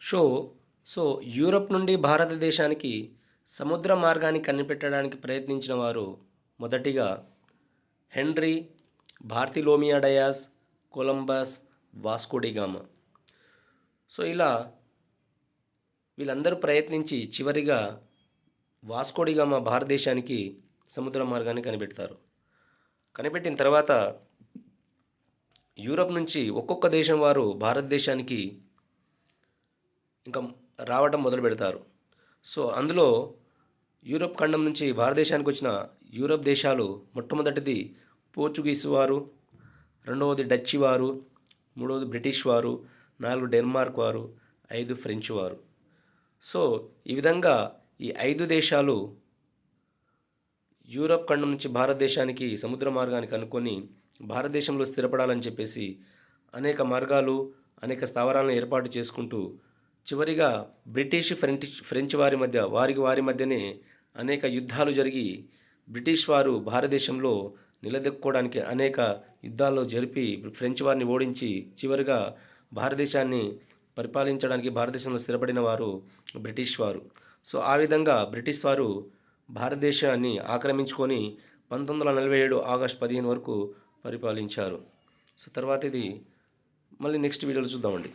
Show so Europe నుండి భారతదేశానికి సముద్ర మార్గాన్ని కనిపెట్టడానికి ప్రయత్నించిన వారు మొదటిగా Henry Bartholomew Dias Columbus Vasco da Gama. So ఇలా వీళ్ళందరూ ప్రయత్నించి చివరిగా వాస్కోడిగామా భారతదేశానికి సముద్ర మార్గాన్ని కనిపెడతారు. కనిపెట్టిన తర్వాత యూరప్ నుంచి ఒక్కొక్క దేశం వారు భారతదేశానికి ఇంకా రావడం మొదలు పెడతారు. సో అందులో యూరప్ ఖండం నుంచి భారతదేశానికి వచ్చిన యూరప్ దేశాలు మొట్టమొదటిది పోర్చుగీస్ వారు, రెండవది డచ్ వారు, మూడవది బ్రిటిష్ వారు, 4 డెన్మార్క్ వారు, 5 ఫ్రెంచ్ వారు. సో ఈ విధంగా ఈ 5 దేశాలు యూరప్ ఖండం నుంచి భారతదేశానికి సముద్ర మార్గాన్ని కనుక్కొని భారతదేశంలో స్థిరపడాలని చెప్పేసి అనేక మార్గాలు, అనేక స్థావరాలను ఏర్పాటు చేసుకుంటూ చివరిగా బ్రిటిష్ ఫ్రెంచ్ వారి మధ్యనే అనేక యుద్ధాలు జరిగి బ్రిటిష్ వారు భారతదేశంలో నిలదొక్కుకోవడానికి అనేక యుద్ధాలు జరిపి ఫ్రెంచ్ వారిని ఓడించి చివరిగా భారతదేశాన్ని పరిపాలించడానికి భారతదేశంలో స్థిరపడిన వారు బ్రిటిష్ వారు. సో ఆ విధంగా బ్రిటిష్ వారు భారతదేశాన్ని ఆక్రమించుకొని 1947 ఆగస్టు 15 వరకు పరిపాలించారు. సో తర్వాత ఇది మళ్ళీ నెక్స్ట్ వీడియోలో చూద్దామండి.